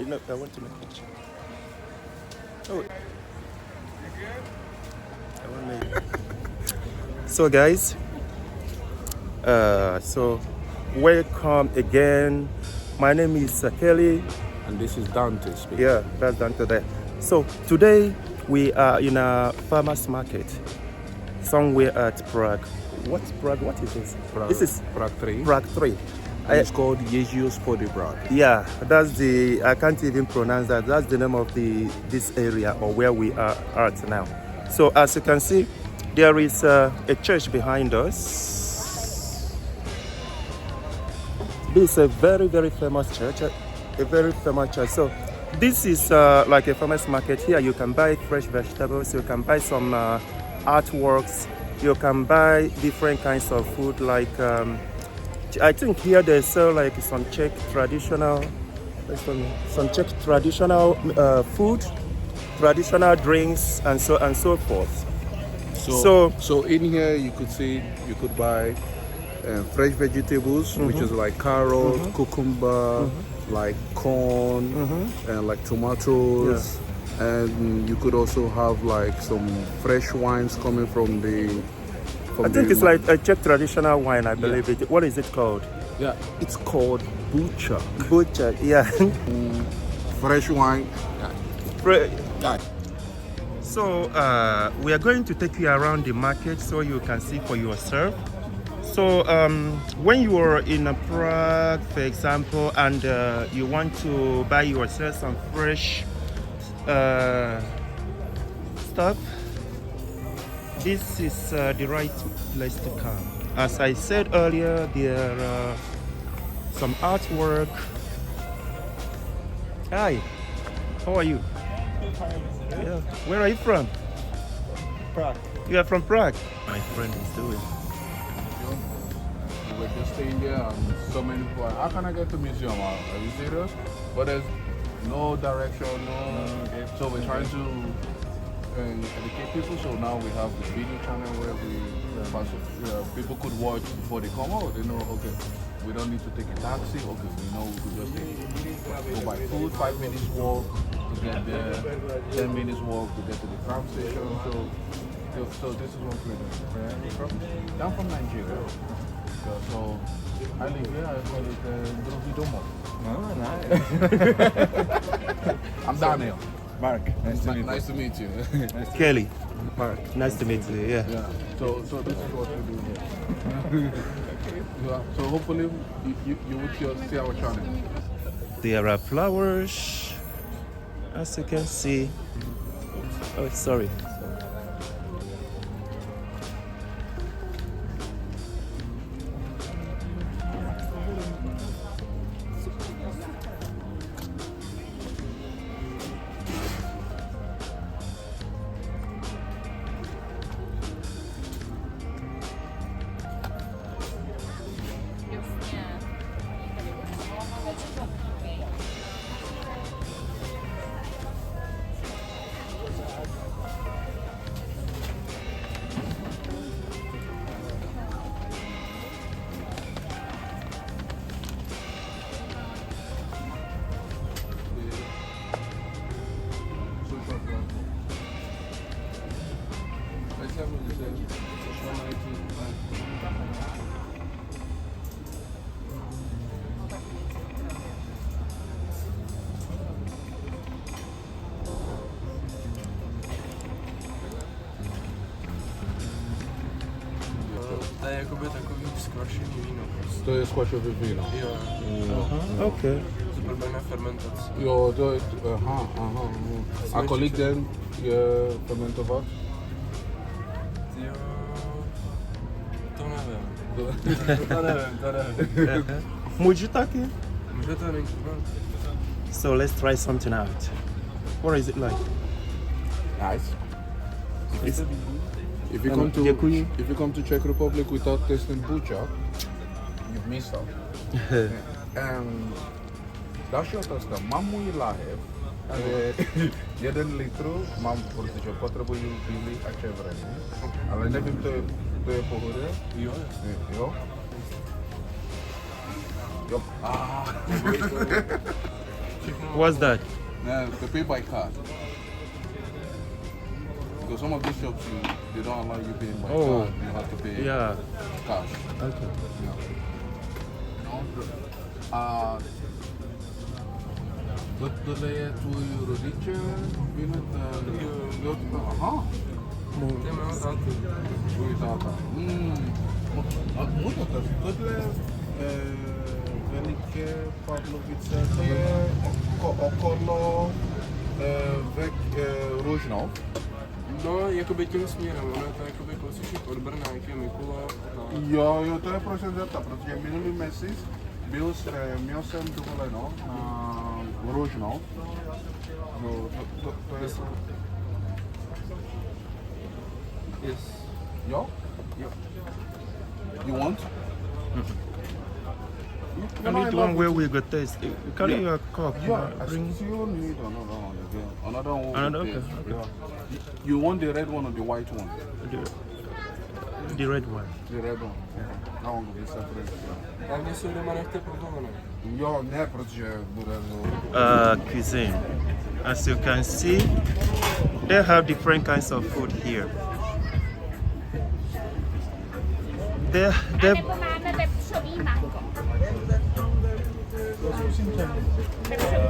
No, I want to make a picture. Oh. I want to make... So guys, so welcome again. My name is Kelly. And this is Dante speaking. Yeah, that's Dante there. So today we are in a farmers market somewhere at Prague. What's Prague? What is this? This is Prague 3. Prague 3. It's called Jezius Pody Prague. Yeah, that's the, I can't even pronounce that. That's the name of this area or where we are at now. So as you can see, there is a church behind us. This is a very, very famous church. A very famous church. So this is like a farmers market. Here you can buy fresh vegetables, you can buy some artworks, you can buy different kinds of food like I think here they sell like some Czech traditional food, traditional drinks and so forth. So in here you could see you could buy fresh vegetables, which is like carrot, cucumber, like corn, and like tomatoes, and you could also have like some fresh wines coming from the. I think it's like a Czech traditional wine, I believe it. What is it called? Yeah, it's called Bucha. Bucha, yeah. Fresh wine. So we are going to take you around the market so you can see for yourself. So when you are in Prague, for example, and you want to buy yourself some fresh stuff, this is the right place to come. As I said earlier, there are some artwork. Hi, how are you? Yeah. Where are you from? Prague. You are from Prague? My friend is doing. We're just staying there and so many people, how can I get to museum? Are you serious? But there's no direction, so we're trying to educate people. So now we have the video channel where people could watch before they come out. They know, okay, we don't need to take a taxi. Okay, we know we could just go buy food, 5 minutes walk to get there, 10 minutes walk to get to the tram station. So this is one place. I'm from Nigeria. So I live here, I call it Drovidomo. Oh, nice. I'm Daniel. Mark, nice to meet you. Nice to meet you. Kelly. Mark. Nice to meet you, yeah. So this is what we do here. So hopefully you will see our channel. There are flowers, as you can see. Oh, sorry. To je jakoby takový skvašený víno. To je squashové víno. Jo. Okay. To proběhne fermentace. Jo, to je, aha. A kolik den je fermentovat? Jo, to nevím. To nevím. Můžu taky? Může to není. So let's try something out. What is it like? Nice. It's, If you come to Czech Republic without tasting bucha, you've missed out. Další otázka. Mám můj lahev, 1 litru mám, protože potřebuji bílý a červený, ale nevím, to je pohoda? Jo, jasně. Jo? What's that? They pay by card. Because some of these shops, they don't allow you paying by Oh. card. You have to pay Yeah. cash. Okay. Dat je 2 euro ditje binnen de... Aha. Téma tátu. Goeie data. Moet dat? Dat velike Pavlovice, to je okolo vek Rožnov. No, jakoby tím směrem, ono je to jakoby kousíček od Brna, jak je Mikulov. Jo, to je prosím zeptat, protože minulý měsíc měl jsem dovoleno na Rožnov. No, to je... Yes. Jo? Jo. You want? I need one where we go taste. Carry your cup. Yeah, I Bring. still need another one again. Another one. Another, with okay, taste. okay. Yeah. You want the red one or the white one? The red one. The red one. Yeah. That one will be separate. Yeah. Hlavně jsou doma nechte protovené. Jo, ne, protože bude Cuisine. As you can see, they have different kinds of food here. They Nebo máme vepřový mango. Vepřový.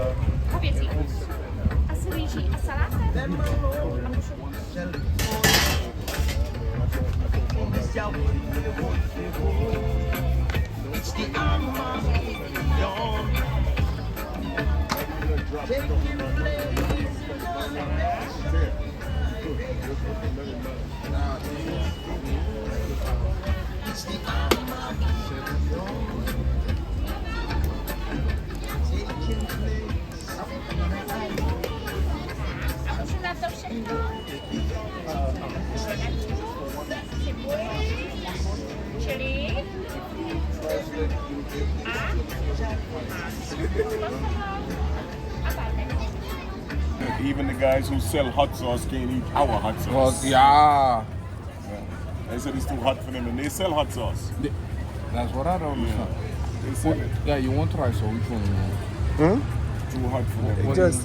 Hovězí. A s rýží a salátem. A mušu. A mušu na to všechno. Cibuli, čili a barvek. Even the guys who sell hot sauce can't eat our hot sauce. yeah. They said it's too hot for them, and they sell hot sauce. That's what I don't understand. They said it. Yeah, you want rice or which one you want? Too hot for them. What just.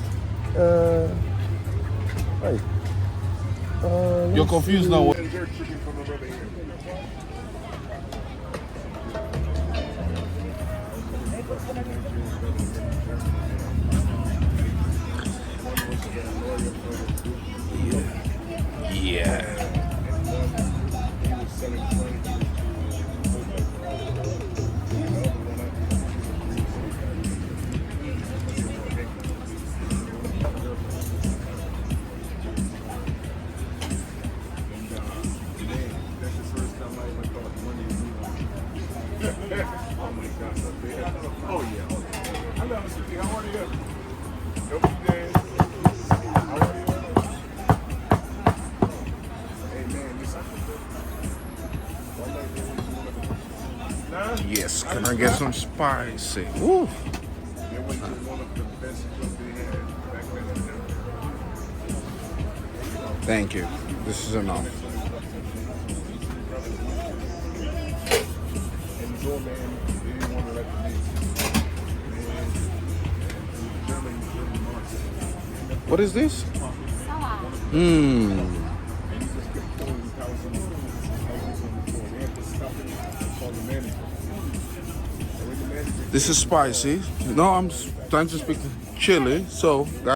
Wait. You're confused now. Oh yeah. Hello, Mr. P. How are you? Nope, Dan. How are you? Hey man, listen. Yes, can I get some spicy? Woo. They went to one of the best clubs they had back then. Thank you. This is enough. And the doorman, they didn't want to let them in. And German market. What is this? Salát. Mmm. And he just kept throwing thousands of items on the floor. They had to stop it and call the manager. And when the manager This is spicy. No, I'm trying to speak chili, so